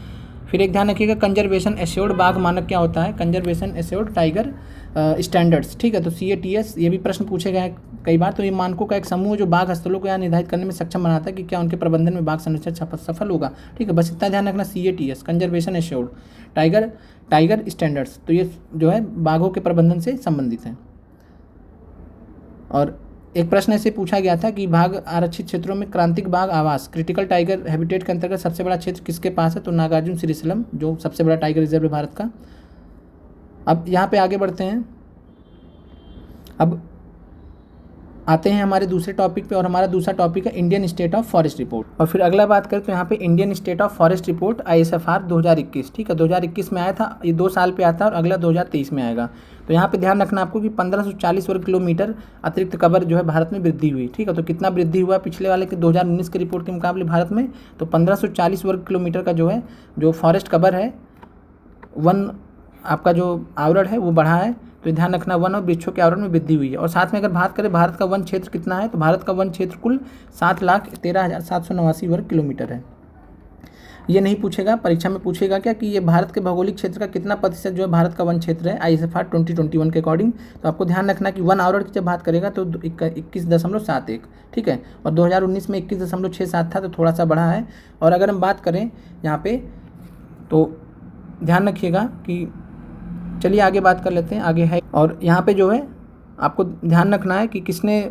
फिर एक ध्यान रखिएगा कंजर्वेशन एश्योर्ड बाघ मानक क्या होता है, कंजर्वेशन एश्योर्ड टाइगर स्टैंडर्ड्स, ठीक है। तो CATS ये भी प्रश्न पूछे गए हैं कई बार। तो ये मानकों का एक समूह है जो बाघ स्थलों को यहाँ निर्धारित करने में सक्षम बनाता है कि क्या उनके प्रबंधन में बाघ संरक्षण सफल होगा, ठीक है। बस इतना ध्यान रखना, CATS conservation assured tiger standards, तो ये जो है बाघों के प्रबंधन से संबंधित है। और एक प्रश्न ऐसे पूछा गया था कि बाघ आरक्षित क्षेत्रों में क्रांतिक बाघ आवास क्रिटिकल टाइगर हैबिटेट के अंतर्गत सबसे बड़ा क्षेत्र किसके पास है, तो नागार्जुन श्रीशैलम जो सबसे बड़ा टाइगर रिजर्व है भारत का। अब यहाँ पे आगे बढ़ते हैं। अब आते हैं हमारे दूसरे टॉपिक पे, और हमारा दूसरा टॉपिक है Indian state of forest report. और फिर अगला बात करें तो यहाँ पे Indian state of forest report ISFR 2021, ठीक है। 2021 में आया था, ये 2 साल पे आता है, और अगला 2023 में आएगा। तो यहाँ पे ध्यान रखना आपको कि 1540 वर्ग किलोमीटर अतिरिक्त कवर जो है भारत में वृद्धि हुई, ठीक है। तो कितना वृद्धि हुआ पिछले वाले के 2019 के रिपोर्ट के मुकाबले भारत में, तो 1540 वर्ग किलोमीटर का जो है जो फॉरेस्ट कवर है, वन आपका जो आवरण है वो बढ़ा है। तो ध्यान रखना वन और वृक्षों के आवरण में वृद्धि हुई है। और साथ में अगर बात करें भारत का वन क्षेत्र कितना है, तो भारत का वन क्षेत्र कुल 7,13,789 वर्ग किलोमीटर है। ये नहीं पूछेगा, परीक्षा में पूछेगा क्या कि ये भारत के भौगोलिक क्षेत्र का कितना प्रतिशत जो है भारत का वन क्षेत्र है ISFR 2021 के अकॉर्डिंग। तो आपको ध्यान रखना कि वन आवरण की जब बात करेगा तो 21.71, ठीक है। और 2019 में 21.67 था, तो थोड़ा सा बढ़ा है। और अगर हम बात करें यहाँ पे तो ध्यान रखिएगा कि चलिए आगे बात कर लेते हैं, आगे है। और यहाँ पे जो है आपको ध्यान रखना है कि किसने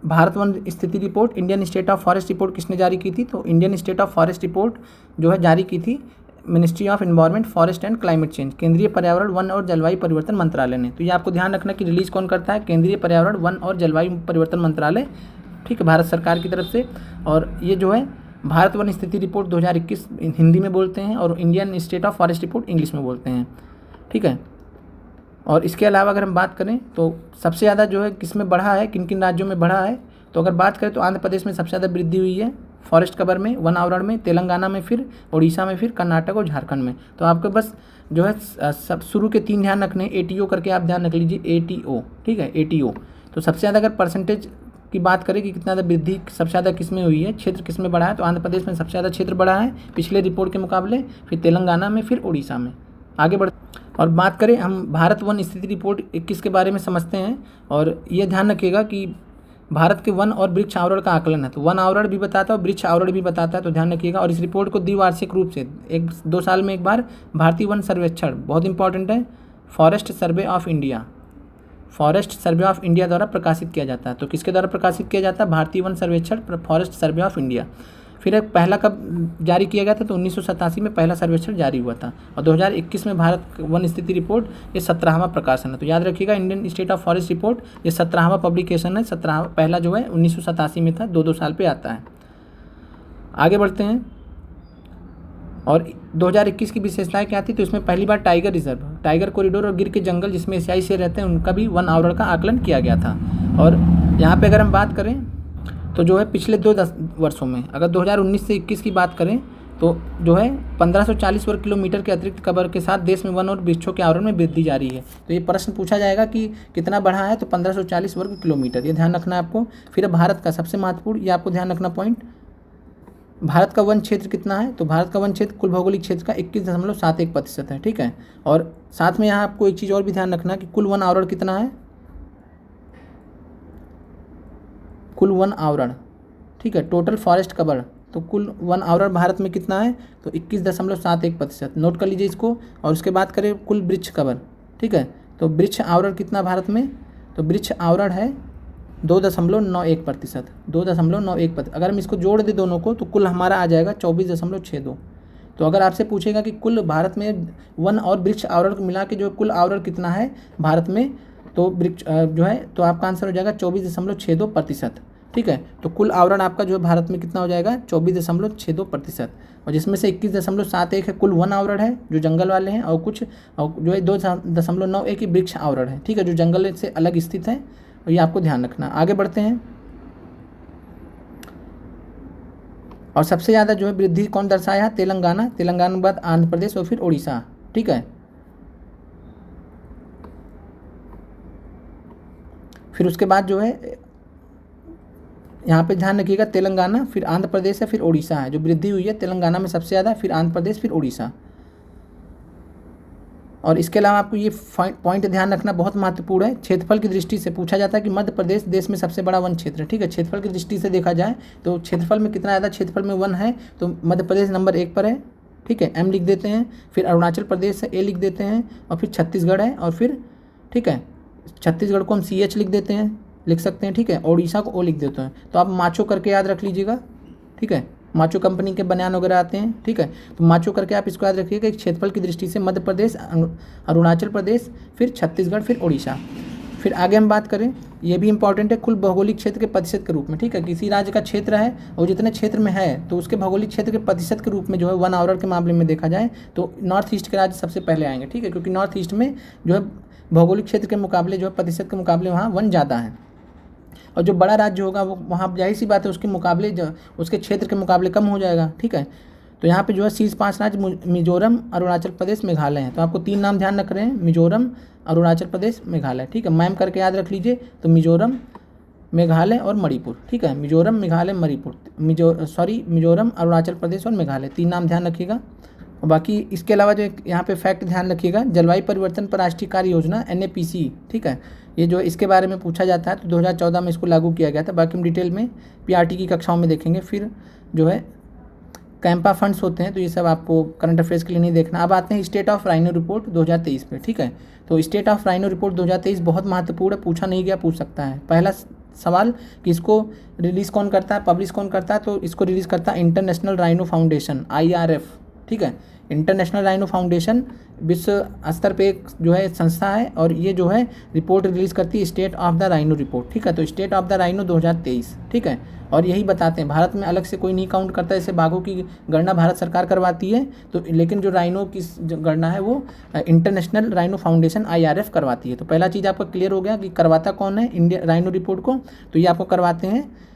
भारत वन स्थिति report Indian state of forest report किसने जारी की थी, तो Indian state of forest report जो है जारी की थी ministry of environment forest and climate change, केंद्रीय पर्यावरण वन और जलवायु परिवर्तन मंत्रालय ने। तो ये आपको ध्यान रखना कि रिलीज़ कौन करता है, केंद्रीय पर्यावरण वन और जलवायु परिवर्तन मंत्रालय, ठीक है, भारत सरकार की तरफ से। और ये जो है भारत वन स्थिति रिपोर्ट 2021 हिंदी में बोलते हैं, और Indian state of forest report English में बोलते हैं, ठीक है। और इसके अलावा अगर हम बात करें तो सबसे ज़्यादा जो है किस में बढ़ा है, किन किन राज्यों में बढ़ा है, तो अगर बात करें तो आंध्र प्रदेश में सबसे ज़्यादा वृद्धि हुई है फॉरेस्ट कवर में, वन आवरण में, तेलंगाना में, फिर उड़ीसा में, फिर कर्नाटक और झारखंड में। तो आपको बस जो है सब शुरू के 3 ध्यान रखने, ATO करके आप ध्यान रख लीजिए, ATO, ठीक है, ATO। तो सबसे ज़्यादा अगर परसेंटेज की बात करें कि कितना ज़्यादा वृद्धि सबसे ज़्यादा किस में हुई है, क्षेत्र किस में बढ़ा है, तो आंध्र प्रदेश में सबसे ज़्यादा क्षेत्र बढ़ा है पिछले रिपोर्ट के मुकाबले, फिर तेलंगाना में, फिर उड़ीसा में। आगे बढ़ और बात करें हम भारत वन स्थिति रिपोर्ट 21 के बारे में समझते हैं। और ये ध्यान रखिएगा कि भारत के वन और वृक्ष आवरण का आकलन है, तो वन आवरण भी बताता है और वृक्ष आवरण भी बताता है, तो ध्यान रखिएगा। और इस रिपोर्ट को द्विवार्षिक रूप से 1-2 साल में एक बार भारतीय वन सर्वेक्षण, बहुत इंपॉर्टेंट है, फॉरेस्ट सर्वे ऑफ इंडिया द्वारा प्रकाशित किया जाता है। तो किसके द्वारा प्रकाशित किया जाता है, भारतीय वन सर्वेक्षण, फॉरेस्ट सर्वे ऑफ इंडिया। फिर एक पहला कब जारी किया गया था, तो 1987 में पहला सर्वेक्षण जारी हुआ था। और 2021 में भारत वन स्थिति रिपोर्ट ये 17वां प्रकाशन है। तो याद रखिएगा Indian state of forest report ये 17वां पब्लिकेशन है, 17वां, पहला जो है 1987 में था, 2-2 साल पे आता है। आगे बढ़ते हैं। और 2021 की विशेषताएं क्या थी, तो इसमें पहली बार टाइगर रिजर्व टाइगर कॉरिडोर और गिर के जंगल जिसमें एशियाई शेर रहते हैं उनका भी वन आवरण का आकलन किया गया था। और यहाँ पे अगर हम बात करें तो जो है पिछले 10 वर्षों में अगर 2019 से 21 की बात करें तो जो है 1540 वर्ग किलोमीटर के अतिरिक्त कवर के साथ देश में वन और वृक्षों के आवरण में वृद्धि जारी है। तो ये प्रश्न पूछा जाएगा कि कितना बढ़ा है, तो 1540 वर्ग किलोमीटर, ये ध्यान रखना है आपको। फिर भारत का सबसे महत्वपूर्ण, ये आपको ध्यान रखना पॉइंट, भारत का वन क्षेत्र कितना है, तो भारत का वन क्षेत्र कुल भौगोलिक क्षेत्र का 21.71% है। ठीक है, और साथ में यहाँ आपको एक चीज़ और भी ध्यान रखना कि कुल वन आवरण कितना है, कुल वन आवरण, ठीक है, टोटल फॉरेस्ट कवर, तो कुल वन आवरण भारत में कितना है, तो 21.71%, नोट कर लीजिए इसको। और उसके बाद करें कुल वृक्ष कवर, ठीक है, तो वृक्ष आवरण कितना भारत में, तो वृक्ष आवरण है 2.91%, 2.91%। अगर हम इसको जोड़ दें दोनों को तो कुल हमारा आ जाएगा 24.62। तो अगर आपसे पूछेगा कि कुल भारत में वन और वृक्ष आवरण को मिला के जो कुल आवरण कितना है भारत में, तो वृक्ष जो है, तो आपका आंसर हो जाएगा 24.62%। ठीक है, तो कुल आवरण आपका जो है भारत में कितना हो जाएगा, 24.62%। और जिसमें से 21.71 है कुल वन आवरण है जो जंगल वाले हैं, और कुछ जो है 2.91 वृक्ष आवरण है, ठीक है, जो जंगल से अलग स्थित है। और ये आपको ध्यान रखना। आगे बढ़ते हैं। और सबसे ज़्यादा जो है वृद्धि कौन दर्शाया है, तेलंगाना, तेलंगाना के बाद आंध्र प्रदेश और फिर उड़ीसा। ठीक है, फिर उसके बाद जो है यहाँ पे ध्यान रखिएगा, तेलंगाना, फिर आंध्र प्रदेश है, फिर उड़ीसा है जो वृद्धि हुई है। तेलंगाना में सबसे ज़्यादा, फिर आंध्र प्रदेश, फिर उड़ीसा। और इसके अलावा आपको ये पॉइंट ध्यान रखना बहुत महत्वपूर्ण है। क्षेत्रफल की दृष्टि से पूछा जाता है कि मध्य प्रदेश देश में सबसे बड़ा वन क्षेत्र है। ठीक है, क्षेत्रफल की दृष्टि से देखा जाए तो क्षेत्रफल में कितना ज़्यादा क्षेत्रफल में वन है, तो मध्य प्रदेश नंबर 1 पर है। ठीक है, M लिख देते हैं, फिर अरुणाचल प्रदेश है, A लिख देते हैं, और फिर छत्तीसगढ़ है, और फिर ठीक है, छत्तीसगढ़ को हम CH लिख देते हैं, लिख सकते हैं। ठीक है, उड़ीसा को O लिख देते हैं। तो आप माचो करके याद रख लीजिएगा। ठीक है, माचो कंपनी के बयान वगैरह आते हैं। ठीक है, तो माचो करके आप इसको याद रखिएगा। क्षेत्रफल की दृष्टि से मध्य प्रदेश, अरुणाचल प्रदेश, फिर छत्तीसगढ़, फिर उड़ीसा। फिर आगे हम बात करें, ये भी इंपॉर्टेंट है, कुल भौगोलिक क्षेत्र के प्रतिशत के रूप में। ठीक है, किसी राज्य का क्षेत्र है और जितने क्षेत्र में है तो उसके भौगोलिक क्षेत्र के प्रतिशत के रूप में जो है वन आवरण के मामले में देखा जाए तो नॉर्थ ईस्ट के राज्य सबसे पहले आएंगे। ठीक है, क्योंकि नॉर्थ ईस्ट में जो है भौगोलिक क्षेत्र के मुकाबले जो है प्रतिशत के मुकाबले वहाँ वन ज़्यादा है। और जो बड़ा राज्य होगा वो वहाँ जाहिर सी बात है उसके मुकाबले उसके क्षेत्र के मुकाबले कम हो जाएगा। ठीक है, तो यहाँ पे जो है शीर्ष 5 राज्य मिजोरम, अरुणाचल प्रदेश, मेघालय हैं। तो आपको 3 नाम ध्यान रख रहे हैं, मिजोरम, अरुणाचल प्रदेश, मेघालय। ठीक है, मैम करके याद रख लीजिए। तो मिजोरम, मेघालय और मणिपुर। ठीक है, मिजोरम, मेघालय, मणिपुर, मिजोरम, अरुणाचल प्रदेश और मेघालय, 3 नाम ध्यान रखिएगा। और बाकी इसके अलावा जो यहाँ पे फैक्ट ध्यान रखिएगा, जलवायु परिवर्तन पर राष्ट्रीय कार्य योजना NAPC। ठीक है, ये जो इसके बारे में पूछा जाता है तो 2014 में इसको लागू किया गया था। बाकी हम डिटेल में PRT की कक्षाओं में देखेंगे। फिर जो है कैंपा फंड्स होते हैं, तो ये सब आपको करंट अफेयर्स के लिए नहीं देखना। अब आते हैं स्टेट ऑफ राइनो रिपोर्ट 2023 पे। ठीक है, तो स्टेट ऑफ राइनो रिपोर्ट 2023 बहुत महत्वपूर्ण है, पूछा नहीं गया, पूछ सकता है। पहला सवाल कि इसको रिलीज़ कौन करता है, पब्लिश कौन करता है, तो इसको रिलीज़ करता है इंटरनेशनल राइनो फाउंडेशन, IRF। ठीक है, इंटरनेशनल राइनो फाउंडेशन विश्व स्तर पे एक जो है संस्था है, और ये जो है रिपोर्ट रिलीज़ करती है state of the rhino report. ठीक है, तो स्टेट ऑफ द राइनो 2023। ठीक है, और यही बताते हैं भारत में अलग से कोई नहीं काउंट करता, जैसे बाघों की गणना भारत सरकार करवाती है, तो लेकिन जो राइनो की गणना है वो इंटरनेशनल राइनो फाउंडेशन IRF करवाती है। तो पहला चीज़ आपका क्लियर हो गया कि करवाता कौन है इंडिया राइनो रिपोर्ट को, तो ये आपको करवाते हैं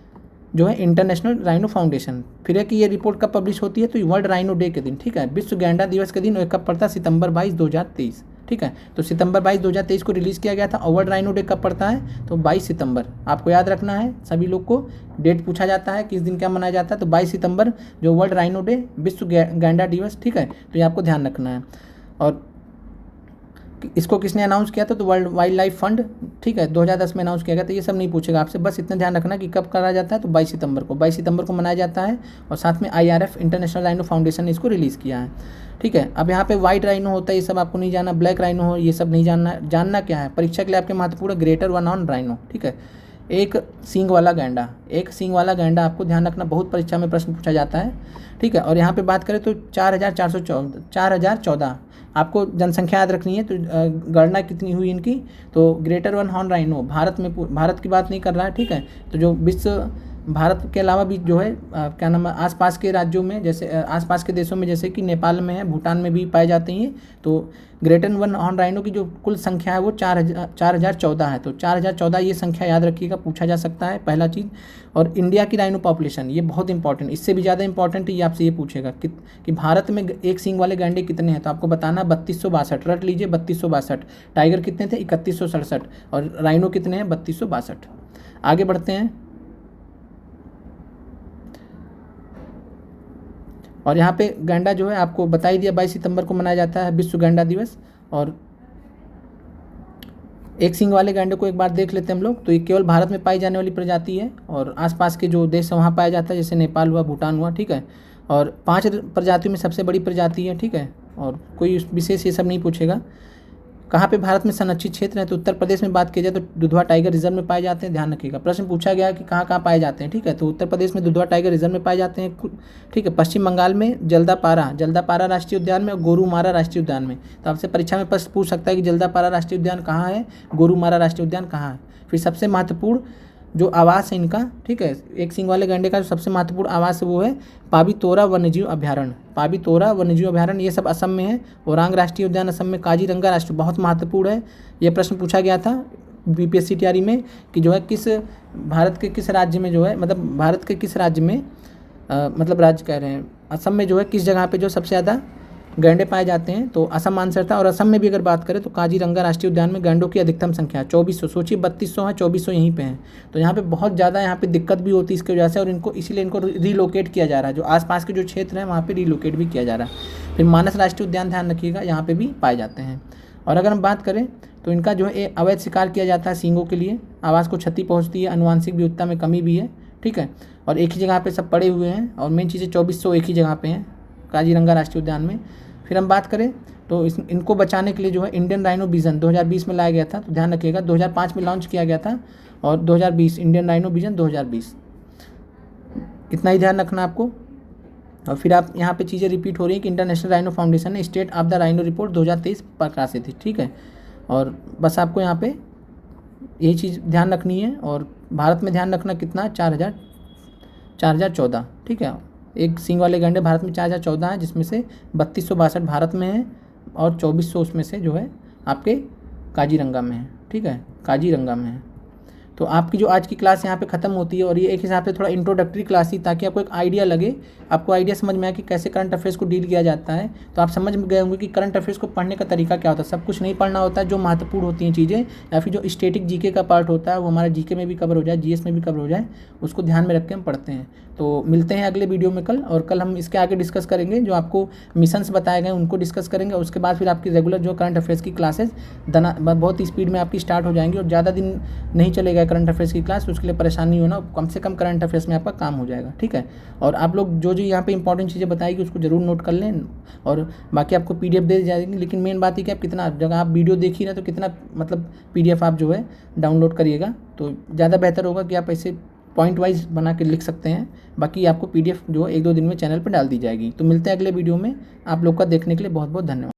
जो है इंटरनेशनल राइनो फाउंडेशन। फिर है कि ये रिपोर्ट कब पब्लिश होती है, तो वर्ल्ड राइनो डे के दिन। ठीक है, विश्व गैंडा दिवस के दिन, और कब पड़ता है, सितंबर 22, 2023। ठीक है, तो सितंबर 22, 2023 को रिलीज़ किया गया था। और वर्ल्ड राइनो डे कब पड़ता है, तो 22 सितंबर। आपको याद रखना है, सभी लोग को डेट पूछा जाता है किस दिन क्या मनाया जाता है, तो 22 सितंबर जो वर्ल्ड राइनो डे, विश्व गैंडा दिवस। ठीक है, तो ये आपको ध्यान रखना है। और इसको किसने अनाउंस किया था, तो वर्ल्ड वाइल्ड लाइफ फंड। ठीक है, 2010 में अनाउंस किया गया था। ये सब नहीं पूछेगा आपसे, बस इतना ध्यान रखना कि कब करा जाता है, तो 22 सितंबर को, 22 सितंबर को मनाया जाता है। और साथ में IRF इंटरनेशनल राइनो फाउंडेशन ने इसको रिलीज़ किया है। ठीक है, अब यहाँ पे वाइट राइनो होता है, ये सब आपको नहीं जानना, ब्लैक राइनो हो, ये सब नहीं जानना। जानना क्या है, परीक्षा के लिए आपके महत्वपूर्ण ग्रेटर वन ऑन राइनो। ठीक है, एक सींग वाला गैंडा, एक सींग वाला गैंडा आपको ध्यान रखना, बहुत परीक्षा में प्रश्न पूछा जाता है। ठीक है, और यहाँ पे बात करें तो 4014 आपको जनसंख्या याद रखनी है। तो गणना कितनी हुई इनकी, तो greater one horn rhino Bharat में, भारत की बात नहीं कर रहा है। ठीक है, तो जो विश्व भारत के अलावा भी जो है क्या नाम है, आसपास के राज्यों में, जैसे आसपास के देशों में जैसे कि नेपाल में है, भूटान में भी पाए जाते हैं। तो ग्रेटर वन हॉर्न राइनो की जो कुल संख्या है वो 4014 है। तो 4014 ये संख्या याद रखिएगा, पूछा जा सकता है पहला चीज़। और इंडिया की राइनो पॉपुलेशन, ये बहुत इंपॉर्टेंट, इससे भी ज़्यादा इंपॉर्टेंट ये आपसे ये पूछेगा कि भारत में एक सींग वाले गैंडे कितने हैं। तो आपको बताना 3262, रट लीजिए 3262। टाइगर कितने थे? 3167। और राइनो कितने हैं? 3262। आगे बढ़ते हैं। और यहाँ पे गैंडा जो है आपको बता ही दिया, 22 सितंबर को मनाया जाता है विश्व गैंडा दिवस। और एक सींग वाले गैंडे को एक बार देख लेते हैं हम लोग। तो ये केवल भारत में पाई जाने वाली प्रजाति है और आसपास के जो देश है वहाँ पाया जाता है, जैसे नेपाल हुआ, भूटान हुआ, ठीक है। और 5 प्रजातियों में सबसे बड़ी प्रजाति है, ठीक है। और कोई विशेष ये सब नहीं पूछेगा। कहाँ पे भारत में संरक्षित क्षेत्र है? तो उत्तर प्रदेश में बात की जाए तो दुधवा टाइगर रिजर्व में पाए जाते हैं, ध्यान रखिएगा। प्रश्न पूछा गया कि कहाँ कहाँ पाए जाते हैं, ठीक है। तो उत्तर प्रदेश में दुधवा टाइगर रिजर्व में पाए जाते हैं, ठीक है। पश्चिम बंगाल में जल्दापारा राष्ट्रीय उद्यान में और गोरुमारा राष्ट्रीय उद्यान में। तो आपसे परीक्षा में प्रश्न पूछ सकता है कि जल्दापारा राष्ट्रीय उद्यान कहाँ है, गोरुमारा राष्ट्रीय उद्यान कहाँ है। फिर सबसे महत्वपूर्ण जो आवास है इनका, ठीक है, एक सींग वाले गैंडे का जो सबसे महत्वपूर्ण आवास है वो है पाबीतोरा वन्यजीव अभ्यारण्य। पाबीतोरा वन्यजीव अभ्यारण्य ये सब असम में है। ओरांग राष्ट्रीय उद्यान असम में, काजीरंगा राष्ट्रीय, बहुत महत्वपूर्ण है। ये प्रश्न पूछा गया था बीपीएससी तैयारी में कि जो है भारत के किस राज्य में जो है, मतलब भारत के किस राज्य में मतलब राज्य कह रहे हैं, असम में जो है किस जगह पे जो सबसे ज़्यादा गैंडे पाए जाते हैं। तो असम आंसर था। और असम में भी अगर बात करें तो काजीरंगा राष्ट्रीय उद्यान में गैंडों की अधिकतम संख्या 2400, सोचिए 3200 है, 2400 यहीं पे हैं। तो यहाँ पे बहुत ज़्यादा यहाँ पे दिक्कत भी होती है इसकी वजह से, और इनको इसीलिए इनको रिलोकेट किया जा रहा है। जो आसपास के जो क्षेत्र हैं वहाँ पे रिलोकेट भी किया जा रहा है। फिर मानस राष्ट्रीय उद्यान ध्यान रखिएगा, यहाँ पे भी पाए जाते हैं। और अगर हम बात करें तो इनका जो है अवैध शिकार किया जाता है सींगों के लिए, आवास को क्षति पहुँचती है, अनुवांशिक विविधता में कमी भी है, ठीक है। और एक ही जगह पे सब पड़े हुए हैं और मेन चीज़ें 2400 एक ही जगह पे हैं काजीरंगा राष्ट्रीय उद्यान में। फिर हम बात करें तो इनको बचाने के लिए जो है इंडियन राइनो विजन 2020 में लाया गया था। तो ध्यान रखिएगा 2005 में लॉन्च किया गया था और 2020 इंडियन राइनो विजन 2020, इतना ही ध्यान रखना आपको। और फिर आप यहाँ पे चीज़ें रिपीट हो रही हैं कि इंटरनेशनल राइनो फाउंडेशन ने state of the rhino report 2023 प्रकाशित थी, ठीक है। और बस आपको यहाँ पे यही चीज़ ध्यान रखनी है। और भारत में ध्यान रखना कितना, 4014, ठीक है। एक सींग वाले गैंडे भारत में 4014 है, जिसमें से 3262 भारत में है और 2400 उसमें से जो है आपके काजीरंगा में है, ठीक है, काजीरंगा में है। तो आपकी जो आज की क्लास यहाँ पे ख़त्म होती है। और ये एक हिसाब से थोड़ा इंट्रोडक्टरी क्लास थी, ताकि आपको एक आइडिया लगे, आपको आइडिया समझ में आए कि कैसे करंट अफेयर्स को डील किया जाता है। तो आप समझ गए होंगे कि करंट अफेयर्स को पढ़ने का तरीका क्या होता है। सब कुछ नहीं पढ़ना होता है, जो महत्वपूर्ण होती हैं चीज़ें या फिर जो स्टैटिक जीके का पार्ट होता है वो हमारा जीके में भी कवर हो जाए, जीएस में भी कवर हो जाए, उसको ध्यान में रख के हम पढ़ते हैं। तो मिलते हैं अगले वीडियो में कल, और कल हम इसके आगे डिस्कस करेंगे, जो आपको मिशंस बताए गए उनको डिस्कस करेंगे। उसके बाद फिर आपकी रेगुलर जो करंट अफेयर्स की क्लासेस बहुत स्पीड में आपकी स्टार्ट हो जाएंगी और ज़्यादा दिन नहीं चलेगा करंट अफेयर्स की क्लास, उसके लिए परेशानी होना, कम से कम करंट अफेयर्स में आपका काम हो जाएगा, ठीक है। और आप लोग जो यहाँ पे इंपॉर्टेंट चीज़ें बताएगी उसको जरूर नोट कर लें, और बाकी आपको पीडीएफ दे जाएंगे। लेकिन मेन बात है कि आप कितना, जगह आप वीडियो देख ही रहे तो कितना मतलब पीडीएफ आप जो है डाउनलोड करिएगा, तो ज़्यादा बेहतर होगा कि आप ऐसे पॉइंट वाइज बना के लिख सकते हैं। बाकी आपको पीडीएफ जो है 1-2 दिन में चैनल पर डाल दी जाएगी। तो मिलते हैं अगले वीडियो में। आप लोग का देखने के लिए बहुत बहुत धन्यवाद।